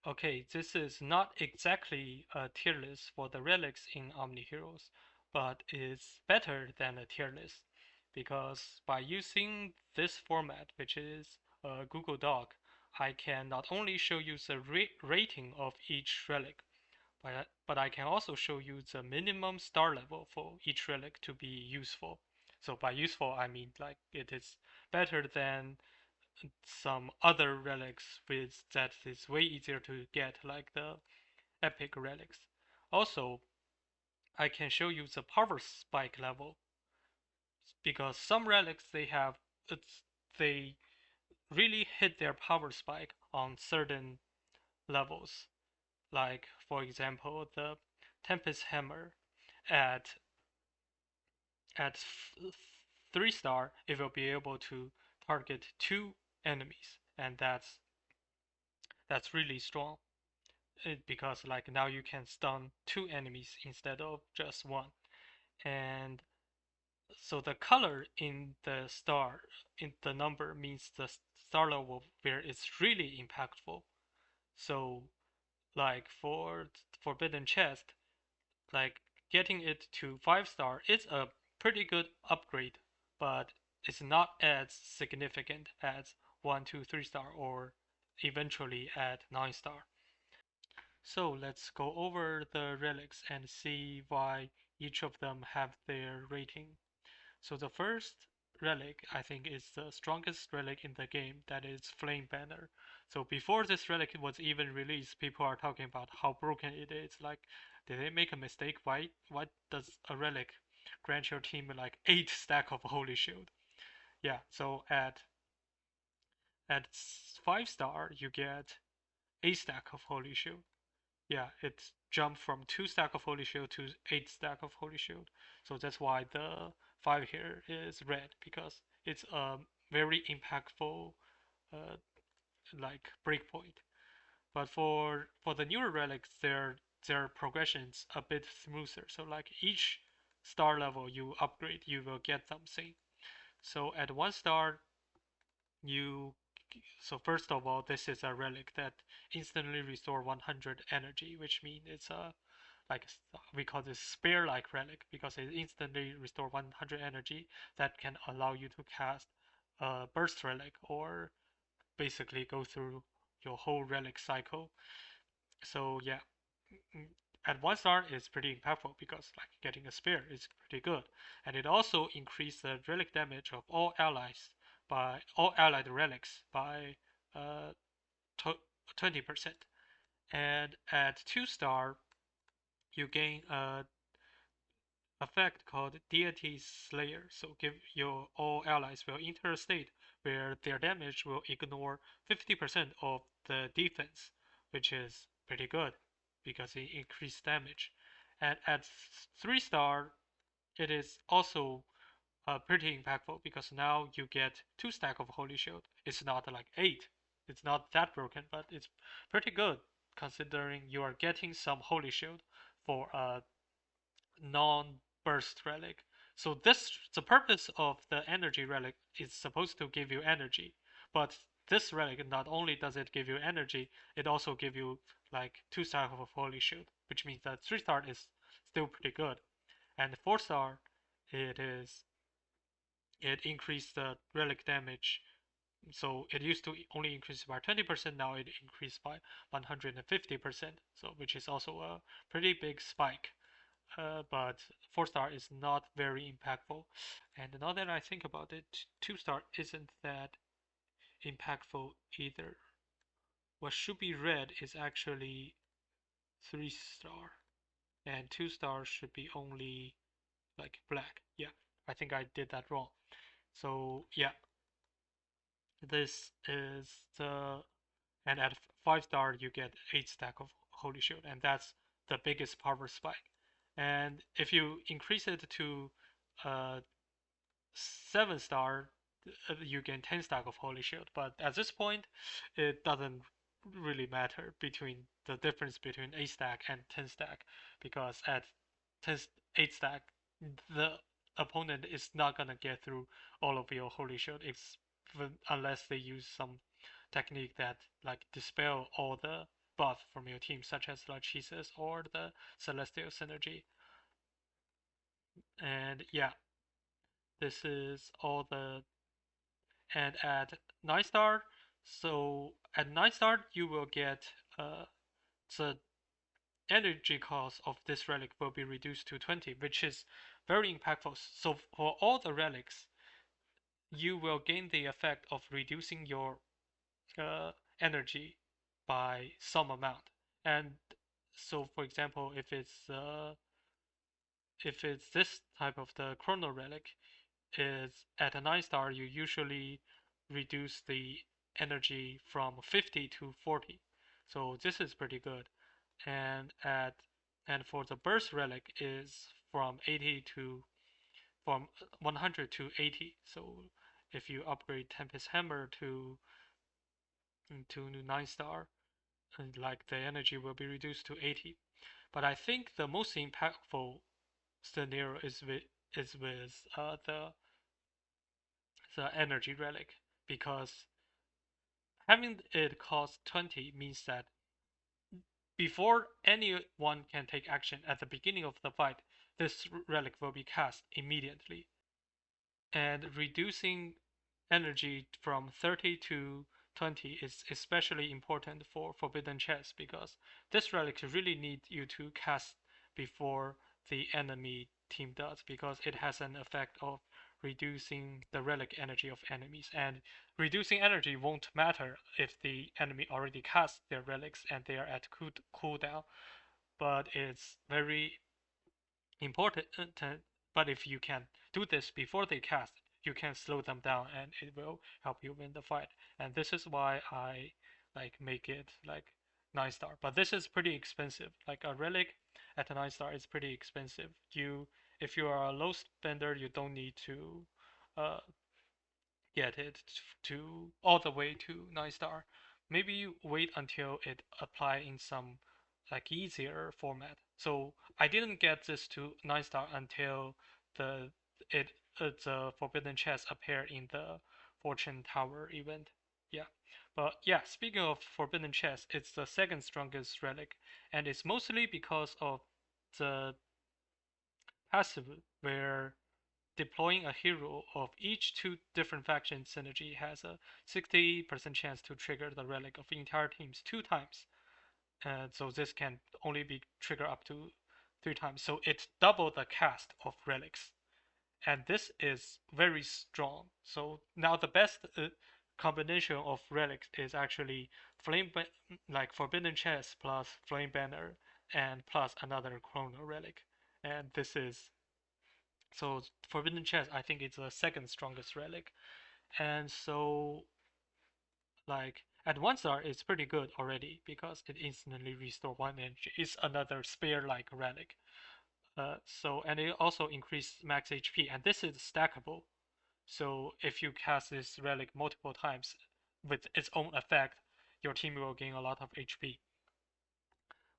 Okay, this is not exactly a tier list for the relics in Omniheroes, but it's better than a tier list because by using this format, which is a Google Doc, I can not only show you the rating of each relic, but I can also show you the minimum star level for each relic to be useful. So by useful, I mean like it is better than some other relics with that is way easier to get, like the epic relics. Also, I can show you the power spike level because some relics they really hit their power spike on certain levels. Like for example, the Tempest Hammer at at 3 star, it will be able to target 2 enemies, and that's really strong. Because like now you can stun 2 enemies instead of just one. And so the color in the star in the number means the star level where it's really impactful. So like for Forbidden Chest, like getting it to 5 star is a pretty good upgrade, but it's not as significant as 1, 2, 3 star or eventually at 9 star. So let's go over the relics and see why each of them have their rating. So the first relic I think is the strongest relic in the game, that is Flame Banner. So before this relic was even released, people are talking about how broken it is. Like, did they make a mistake? Why does a relic grant your team like 8 stack of Holy Shield? Yeah, so at 5 star you get 8 stack of Holy Shield. Yeah, it's jumped from 2 stack of Holy Shield to 8 stack of Holy Shield. So that's why the 5 here is red, because it's a very impactful uh, like breakpoint. But for the newer relics, their progression's a bit smoother. So like each star level you upgrade, you will get something. So at 1 star, you so first of all, this is a relic that instantly restore 100 energy, which means it's a like we call this spear-like relic because it instantly restore 100 energy that can allow you to cast a burst relic or basically go through your whole relic cycle. So yeah, at 1 star it's pretty impactful because like getting a spear is pretty good, and it also increased the relic damage of all allies by all allied relics by uh, 20%. And at 2 star, you gain a effect called Deity Slayer. So give your all allies will enter a state where their damage will ignore 50% of the defense, which is pretty good because it increased damage. And at 3 star, it is also pretty impactful because now you get 2 stack of Holy Shield. It's not like 8. It's not that broken, but it's pretty good considering you are getting some Holy Shield for a non-burst relic. So the purpose of the energy relic is supposed to give you energy, but this relic not only does it give you energy, it also give you like 2 stack of Holy Shield, which means that 3 star is still pretty good, and 4 star it is it increased the relic damage. So it used to only increase by 20%, now it increased by 150%, so which is also a pretty big spike. But 4 star is not very impactful. And now that I think about it, 2 star isn't that impactful either. What should be red is actually 3 star, and 2 star should be only like black. Yeah, I think I did that wrong. So yeah, this is the and at 5 star you get 8 stack of Holy Shield, and that's the biggest power spike. And if you increase it to 7 star, you gain 10 stack of Holy Shield. But at this point, it doesn't really matter between the difference between 8 stack and 10 stack, because at 10, 8 stack, the opponent is not gonna get through all of your Holy Shield, unless they use some technique that like dispel all the buff from your team, such as Lachesis or the Celestial Synergy. And yeah, this is all the and at 9 star. So at 9 star, you will get the energy cost of this relic will be reduced to 20, which is very impactful. So for all the relics, you will gain the effect of reducing your uh, energy by some amount. And so, for example, if it's this type of the Chrono relic, is at a 9 star, you usually reduce the energy from 50 to 40. So this is pretty good. And at and for the burst relic is from 80 to from 100 to 80. So if you upgrade Tempest Hammer to 9 star, and like the energy will be reduced to 80. But I think the most impactful scenario is with the energy relic, because having it cost 20 means that before anyone can take action at the beginning of the fight, this relic will be cast immediately. And reducing energy from 30 to 20 is especially important for Forbidden Chest, because this relic really needs you to cast before the enemy team does, because it has an effect of reducing the relic energy of enemies. And reducing energy won't matter if the enemy already cast their relics and they are at cooldown, but it's very important. But if you can do this before they cast, you can slow them down, and it will help you win the fight. And this is why I like make it like 9 star. But this is pretty expensive. Like a relic at a 9 star is pretty expensive. If you are a low spender, you don't need to uh, get it to all the way to 9 star. Maybe you wait until it apply in some like easier format. So I didn't get this to 9 star until the it the Forbidden Chest appeared in the Fortune Tower event. Yeah. But yeah, speaking of Forbidden Chest, it's the second strongest relic, and it's mostly because of the passive, where deploying a hero of each two different faction synergy has a 60% chance to trigger the relic of entire teams 2 times. And so this can only be triggered up to 3 times. So it's double the cast of relics. And this is very strong. So now the best combination of relics is actually like Forbidden Chest plus Flame Banner and plus another Chrono relic. And this is so Forbidden Chest, I think it's the second strongest relic. And so like at 1 star it's pretty good already, because it instantly restore 1 energy. It's another spear like relic. And it also increased max HP, and this is stackable. So if you cast this relic multiple times with its own effect, your team will gain a lot of HP.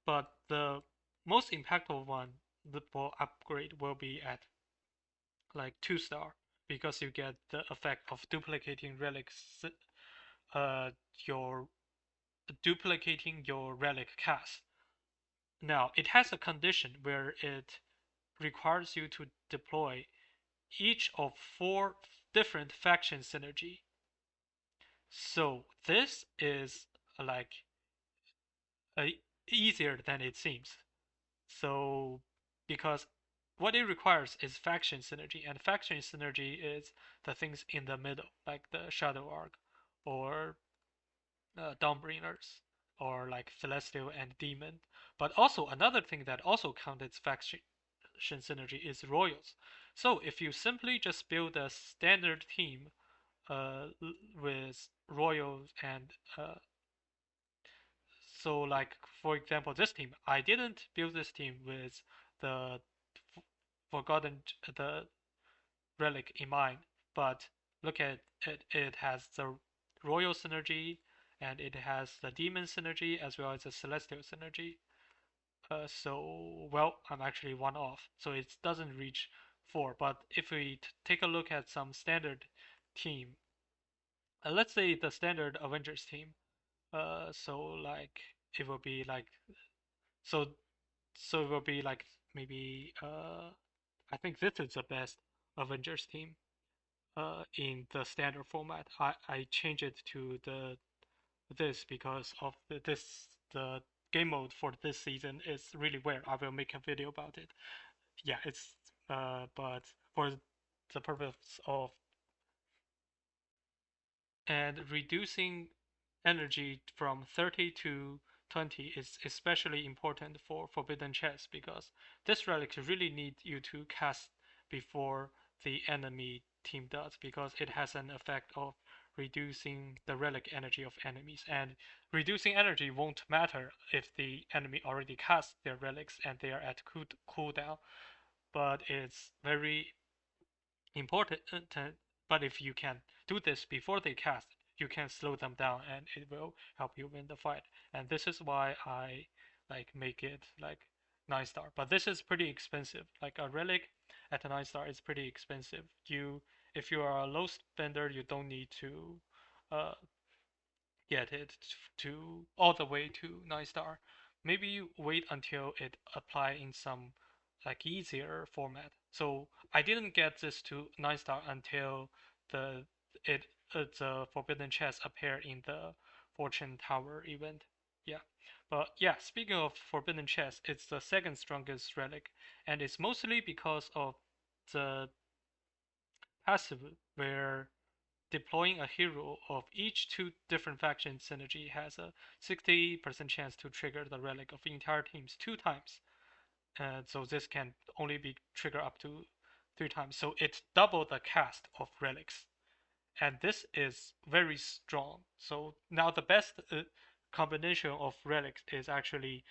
But the most impactful one, the for upgrade, will be at like 2 star, because you get the effect of duplicating relics, uh, your duplicating your relic cast. Now it has a condition where it requires you to deploy each of 4 different faction synergy. So this is like uh, easier than it seems. So because what it requires is faction synergy, and faction synergy is the things in the middle, like the Shadow Arc or Dawnbringers, or like Celestial and Demon. But also another thing that also counts as faction synergy is Royals. So if you simply just build a standard team with Royals and so like for example this team, I didn't build this team with the Forgotten the relic in mind, but look at it. It has the royal synergy, and it has the demon synergy as well as the celestial synergy. So well, I'm actually 1 off, so it doesn't reach 4. But if we take a look at some standard team, let's say the standard Avengers team. So like it will be like so so it will be like maybe I think this is the best Avengers team in the standard format. I change it to the this because of the game mode for this season is really weird. I will make a video about it. Yeah, it's but for the purpose of and reducing energy from 30 to 20 is especially important for Forbidden Chest because this relic really need you to cast before the enemy team does because it has an effect of reducing the relic energy of enemies, and reducing energy won't matter if the enemy already cast their relics and they are at cooldown, but it's very important. But if you can do this before they cast, you can slow them down, and it will help you win the fight. And this is why I like make it like 9 star. But this is pretty expensive. Like a relic at a 9 star is pretty expensive. If you are a low spender, you don't need to uh, get it to all the way to 9 star. Maybe wait until it apply in some like easier format. So I didn't get this to 9 star until the it the Forbidden Chest appear in the Fortune Tower event. Yeah. But yeah, speaking of Forbidden Chest, it's the second strongest relic, and it's mostly because of the passive where deploying a hero of each two different faction synergy has a 60% chance to trigger the relic of entire teams 2 times. So this can only be triggered up to 3 times. So it's double the cast of relics. And this is very strong. So now the best combination of relics is actually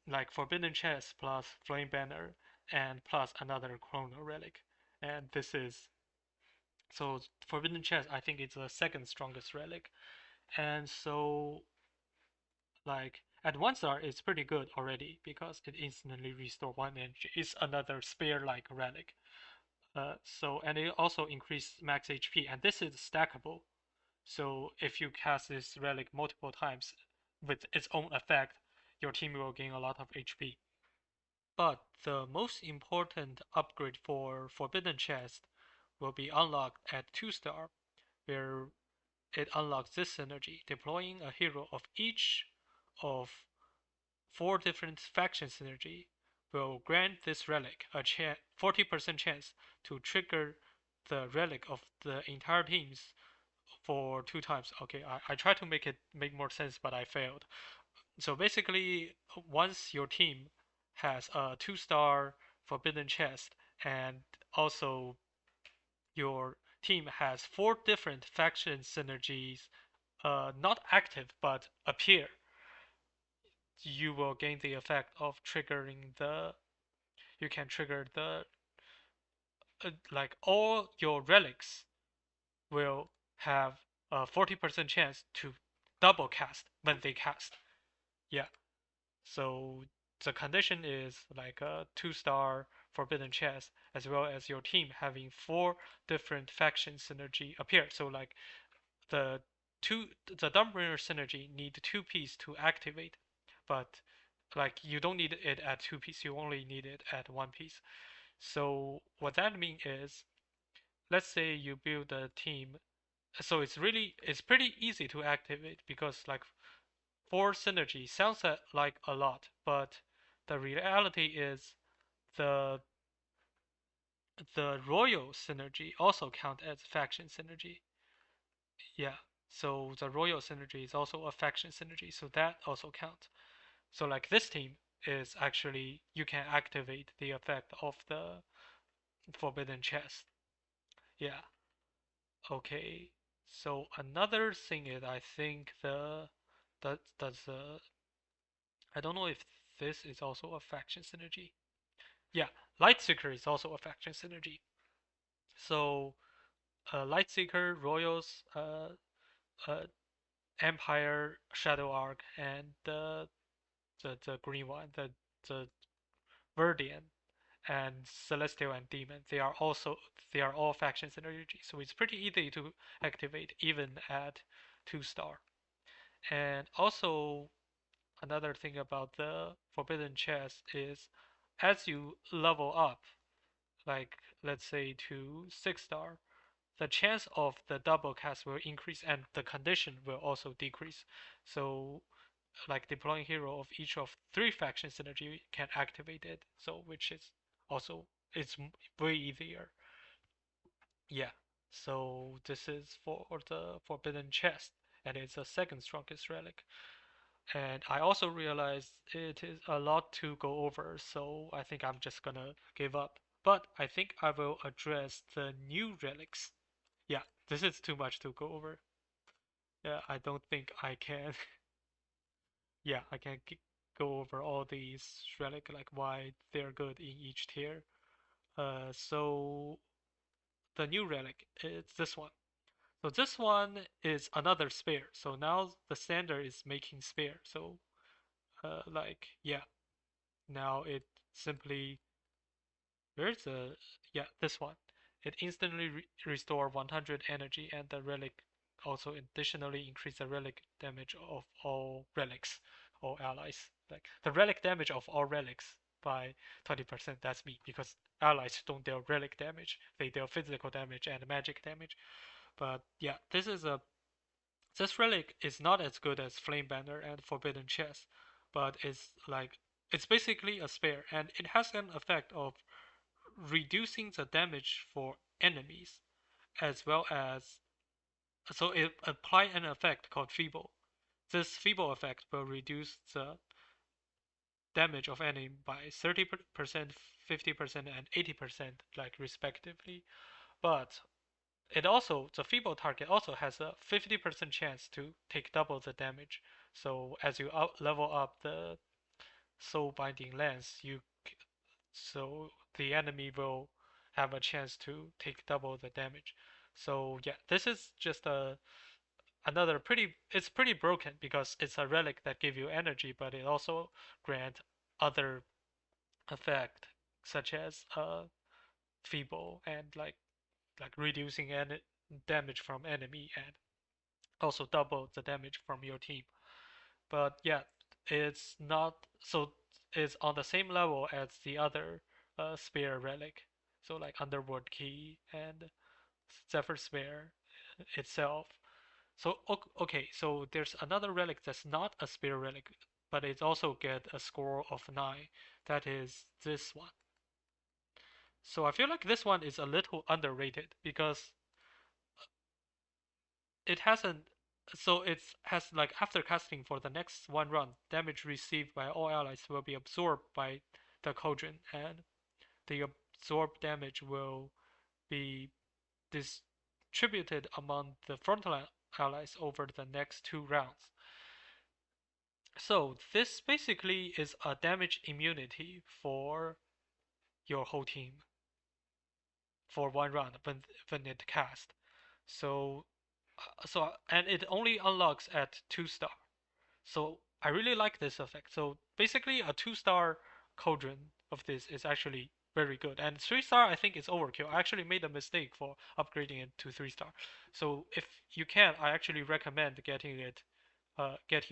like Forbidden Chest plus Flame Banner and plus another Chrono relic. And this is so Forbidden Chest, I think it's the second strongest relic, and so like at 1 star, it's pretty good already because it instantly restore 1 energy. It's another spear-like relic. So and it also increased max HP, and this is stackable. So if you cast this relic multiple times with its own effect, your team will gain a lot of HP. But the most important upgrade for Forbidden Chest will be unlocked at 2 star, where it unlocks this synergy. Deploying a hero of each of 4 different faction synergy will grant this relic a 40% chance to trigger the relic of the entire teams for 2 times. Okay, I tried to make more sense, but I failed. So basically, once your team has a 2 star Forbidden Chest and also your team has 4 different faction synergies, not active but appear, you will gain the effect of triggering the. You can trigger the like all your relics will have a 40% chance to double cast when they cast. Yeah. So the condition is like a 2 star Forbidden Chest, as well as your team having 4 different faction synergy appear. So like the the Dawnbringer synergy need 2 piece to activate, but like you don't need it at 2 piece, you only need it at 1 piece. So what that means is, let's say you build a team, so it's pretty easy to activate because like 4 synergy sounds like a lot, but the reality is the the royal synergy also count as faction synergy. Yeah. So the royal synergy is also a faction synergy, so that also counts. So like this team is actually you can activate the effect of the forbidden chest. Yeah. Okay. So another thing is I think that's I don't know if this is also a faction synergy. Yeah, Lightseeker is also a faction synergy. So Lightseeker, Royals, uh, Empire, Shadow Arc, and the green one, the Verdian, and Celestial and Demon. They are all faction synergy, so it's pretty easy to activate even at 2 star. And also another thing about the Forbidden Chest is as you level up, like let's say to 6 star, the chance of the double cast will increase and the condition will also decrease. So like deploying hero of each of 3 faction synergy can activate it. So which is also it's way easier. Yeah. So this is for the Forbidden Chest, and it's the second strongest relic. And I also realized it is a lot to go over, so I think I'm just gonna give up. But I think I will address the new relics. Yeah, this is too much to go over. Yeah, I don't think I can. Yeah, I can go over all these relic, like why they're good in each tier. So the new relic is this one. So this one is another spare. So now the standard is making spare. So like yeah, now it simply where's the yeah this one. It instantly restore 100 energy, and the relic also additionally increase the relic damage of all relics, all allies. Like the relic damage of all relics by 20%. That's me because allies don't deal relic damage; they deal physical damage and magic damage. But yeah, this relic is not as good as Flame Banner and Forbidden Chest, but it's basically a spare, and it has an effect of reducing the damage for enemies, as well as so it apply an effect called Feeble. This Feeble effect will reduce the damage of enemy by 30%, 50%, and 80%, like respectively. But the feeble target also has a 50% chance to take double the damage. So as you level up the Soulbinding Lens, so the enemy will have a chance to take double the damage. So yeah, this is just another it's pretty broken because it's a relic that give you energy, but it also grant other effect such as feeble and like reducing any damage from enemy and also double the damage from your team. But yeah, it's not so it's on the same level as the other Spear relic. So like Underworld Key and Zephyr Spear itself. So okay, so there's another relic that's not a Spear relic, but it also get a score of 9. That is this one. So I feel like this one is a little underrated because it hasn't so it has like after casting for the next one run, damage received by all allies will be absorbed by the cauldron, and the absorbed damage will be distributed among the frontline allies over the next 2 rounds. So this basically is a damage immunity for your whole team for one round when it cast. So and it only unlocks at 2 star. So I really like this effect. So basically, a 2 star cauldron of this is actually very good. And 3 star, I think, is overkill. I actually made a mistake for upgrading it to 3 star. So if you can, I actually recommend getting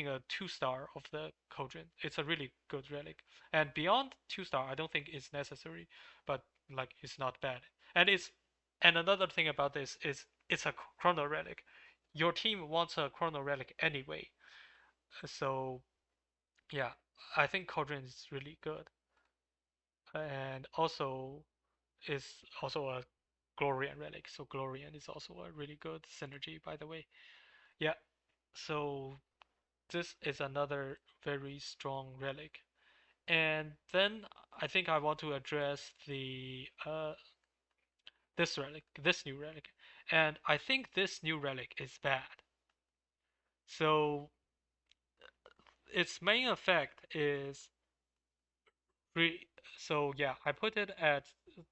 a 2 star of the cauldron. It's a really good relic. And beyond 2 star, I don't think it's necessary, but like it's not bad. And another thing about this is it's a chrono relic. Your team wants a chrono relic anyway, so yeah, I think Cauldron is really good, and also is also a Glorian relic. So Glorian is also a really good synergy, by the way. Yeah, so this is another very strong relic. And then I think I want to address the this new relic, and I think this new relic is bad. So its main effect is re- so yeah, I put it at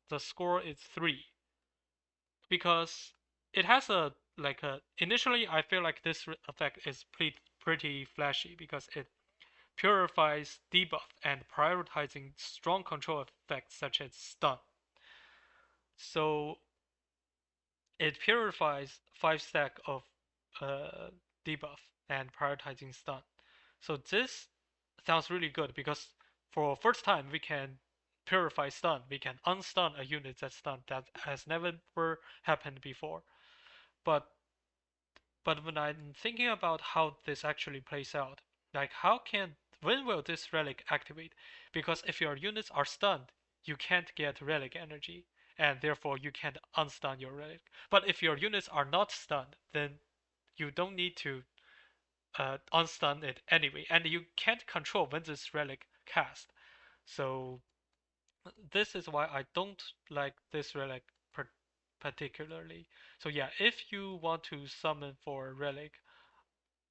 the score is 3 because it has a like a initially I feel like this effect is pretty flashy because it purifies debuff and prioritizing strong control effects such as stun. So it purifies 5 stack of uh, debuff and prioritizing stun. So this sounds really good because for first time we can purify stun. We can unstun a unit that's stunned. That has never happened before. But when I'm thinking about how this actually plays out, like when will this relic activate? Because if your units are stunned, you can't get relic energy, and therefore you can't unstun your relic. But if your units are not stunned, then you don't need to unstun it anyway, and you can't control when this relic cast. So this is why I don't like this relic particularly. So yeah, if you want to summon for a relic,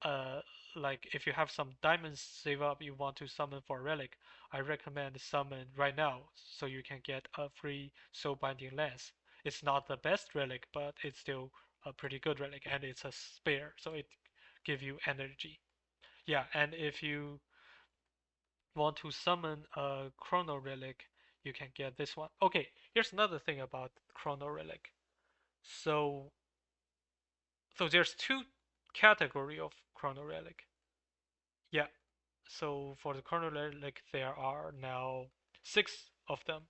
uh, like if you have some diamonds save up, you want to summon for a relic, I recommend summon right now so you can get a free Soulbinding Lens. It's not the best relic, but it's still a pretty good relic, and it's a spare, so it give you energy. Yeah, and if you want to summon a Chrono Relic, you can get this one. Okay, here's another thing about Chrono Relic. So, there's two category of Chrono Relic. Yeah. So for the Chrono Relic, there are now six of them.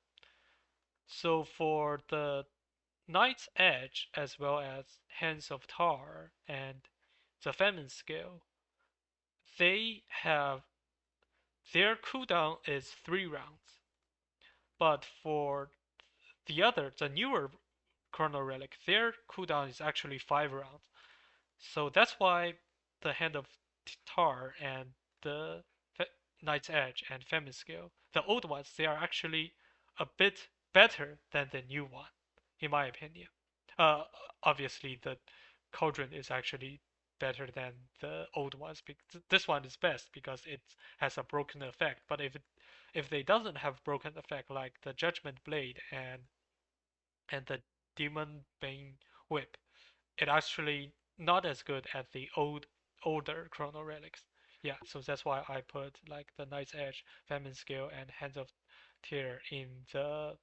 So for the Knight's Edge, as well as Hands of Tar and the Famine Scale, they have their cooldown is 3 rounds. But for the newer Chrono Relic, their cooldown is actually 5 rounds. So that's why the Hand of Tar and the Knight's Edge and Famine Scale, the old ones, they are actually a bit better than the new one, in my opinion. Uh, Obviously, the Cauldron is actually better than the old ones. This one is best because it has a broken effect. But if they doesn't have broken effect like the Judgment Blade and the Demon Bane Whip, it actually not as good as the older Chrono Relics. Yeah, so that's why I put like the Knight's Edge, Famine Scale, and Hands of Tear in the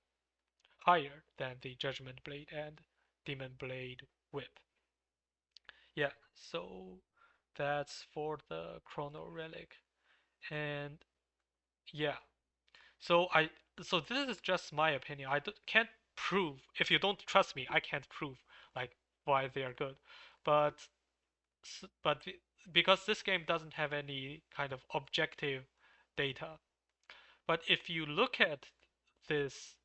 higher than the Judgment Blade and Demon Blade Whip. Yeah, so that's for the Chrono Relic. And yeah, so I so this is just my opinion. Can't prove if you don't trust me. I can't prove like why they are good, but but because this game doesn't have any kind of objective data. But if you look at this,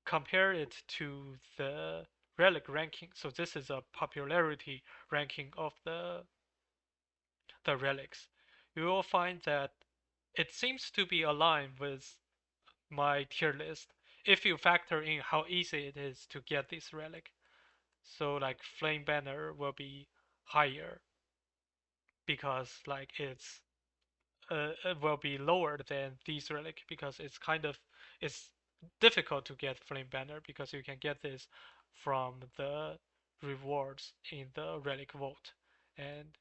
compare it to the relic ranking. So this is a popularity ranking of the relics. You will find that it seems to be aligned with my tier list if you factor in how easy it is to get this relic. So like Flame Banner will be higher because like it will be lower than these relic because it's difficult to get Flame Banner because you can get this from the rewards in the relic vault, and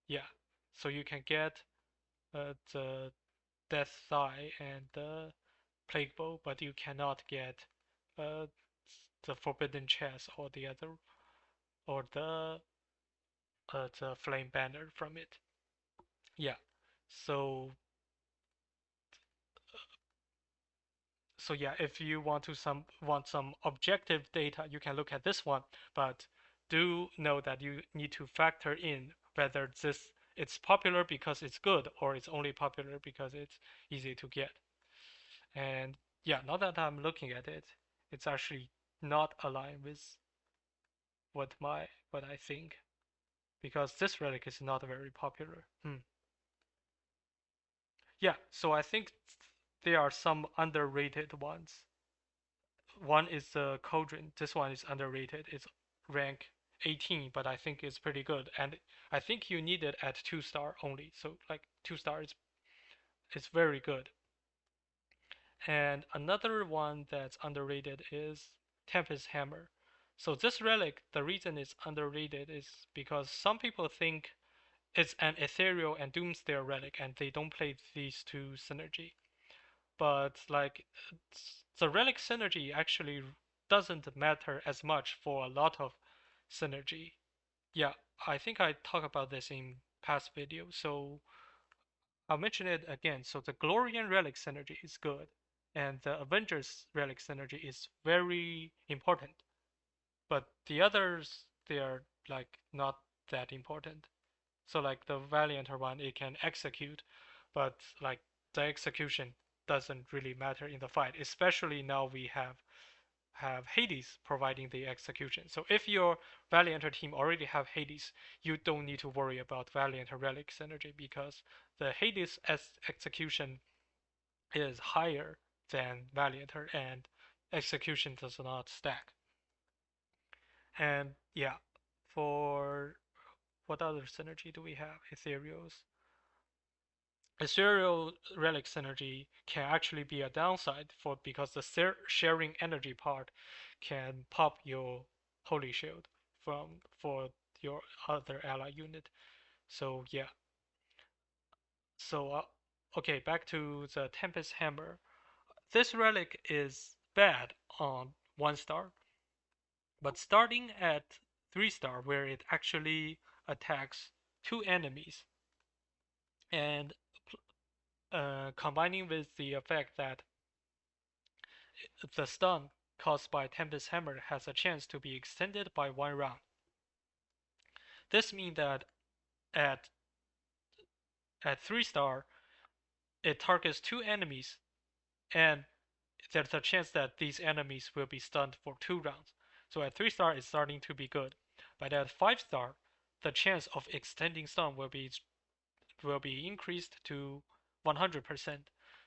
yeah, so you can get the Death Thigh and the Plague Bow, but you cannot get uh, the Forbidden Chest or the Flame Banner from it. Yeah, so yeah, if you want some objective data, you can look at this one, but do know that you need to factor in whether it's popular because it's good or it's only popular because it's easy to get. And yeah, now that I'm looking at it, it's actually not aligned with what I think because this relic is not very popular. Yeah, so I think there are some underrated ones. One is the Cauldron. This one is underrated. It's rank 18, but I think it's pretty good. And I think you need it at 2 star only. So like 2 star is very good. And another one that's underrated is Tempest Hammer. So this relic, the reason it's underrated is because some people think it's an ethereal and doomsday relic and they don't play these two synergy. But like the relic synergy actually doesn't matter as much for a lot of synergy. Yeah, I think I talked about this in past videos. So I'll mention it again. So the Glorian Relic synergy is good, and the Avengers Relic synergy is very important. But the others, they are like not that important. So like the Valianter one, it can execute, but like the execution doesn't really matter in the fight. Especially now we have Hades providing the execution. So if your Valianter team already have Hades, you don't need to worry about Valianter Relic synergy because the Hades execution is higher than Valianter and execution does not stack. And yeah, for what other synergy do we have? Ethereals. Ethereal relic synergy can actually be a downside for because the sharing energy part can pop your holy shield for your other ally unit. So yeah. So okay, back to the Tempest Hammer. This relic is bad on 1 star, but starting at 3 star, where it actually attacks 2 enemies, and combining with the effect that the stun caused by Tempest Hammer has a chance to be extended by 1 round. This means that at at 3 star, it targets 2 enemies, and there's a chance that these enemies will be stunned for 2 rounds. So at 3 star, it's starting to be good. But at 5 star, the chance of extending stun will be increased to 100%.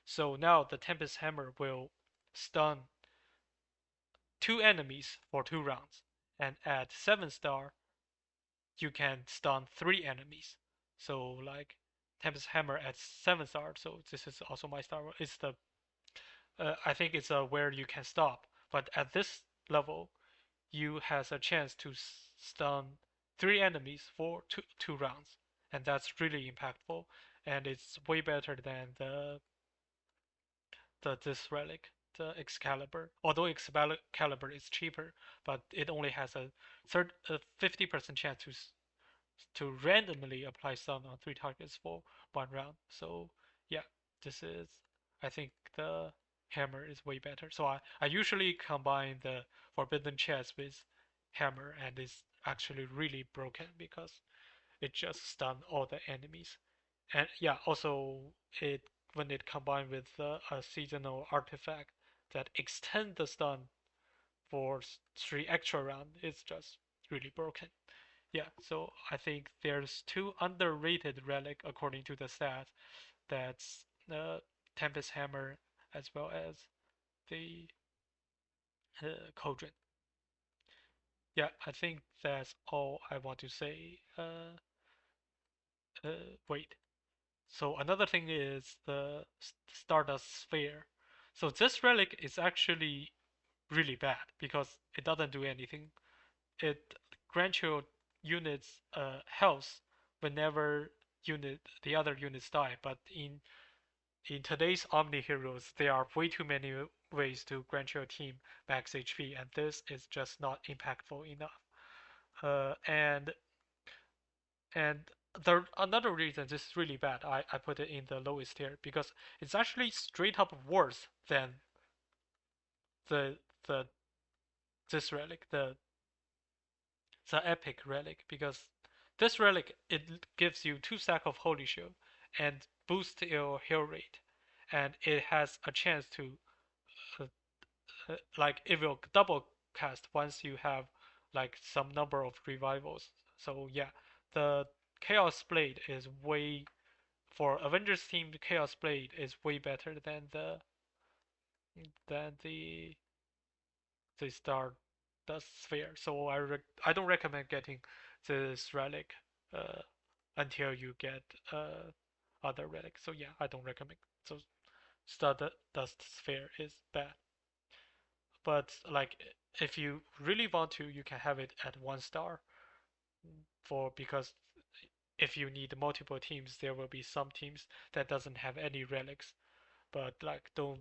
So now the Tempest Hammer will stun 2 enemies for 2 rounds, and at 7 star, you can stun 3 enemies. So like Tempest Hammer at 7 star. So this is also my star. It's the I think it's where you can stop. But at this level, you has a chance to stun 3 enemies for two rounds, and that's really impactful. And it's way better than the this relic, the Excalibur. Although Excalibur is cheaper, but it only has a 50% chance to randomly apply stun on 3 targets for 1 round. So yeah, this is I think the hammer is way better. So I usually combine the Forbidden Chest with hammer, and it's actually really broken because it just stun all the enemies. And yeah, also it when it combined with a seasonal artifact that extend the stun for 3 extra round, it's just really broken. Yeah, so I think there's 2 underrated relic according to the stats. That's Tempest Hammer as well as the Cauldron. Yeah, I think that's all I want to say. Wait. So another thing is the Stardust Sphere. So this relic is actually really bad because it doesn't do anything. It grants your units health whenever the other units die. But in today's Omniheroes, there are way too many ways to grant your team max HP, and this is just not impactful enough. And the another reason this is really bad, I put it in the lowest tier because it's actually straight up worse than the the this relic, the epic relic, because this relic it gives you 2 stack of holy shield and boosts your heal rate, and it has a chance to uh, like it will double cast once you have like some number of revivals. So yeah, the Chaos Blade is way for Avengers team. The Chaos Blade is way better than the Stardust Sphere. So I don't recommend getting this relic uh, until you get other relic. So yeah, I don't recommend. So Stardust Sphere is bad. But like if you really want to, you can have it at 1 star for because if you need multiple teams, there will be some teams that doesn't have any relics. But like don't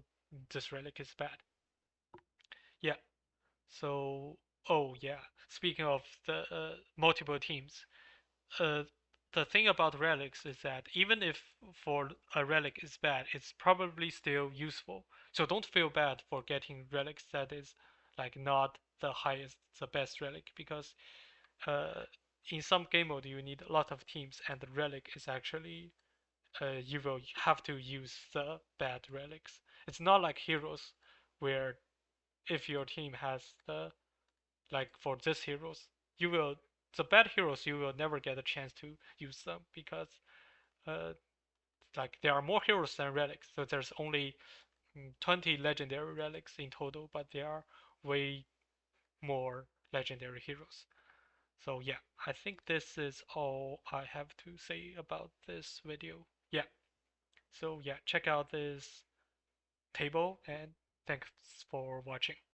this relic is bad. Yeah. So oh yeah. Speaking of the multiple teams, uh, the thing about relics is that even if for a relic is bad, it's probably still useful. So don't feel bad for getting relics that is like not the highest, the best relic, because uh, in some game mode you need a lot of teams, and the relic is actually you will have to use the bad relics. It's not like heroes, where if your team has the like for this heroes, you will the bad heroes you will never get a chance to use them because uh, like there are more heroes than relics, so there's only 20 legendary relics in total, but there are way more legendary heroes. So yeah, I think this is all I have to say about this video. Yeah, so yeah, check out this table and thanks for watching.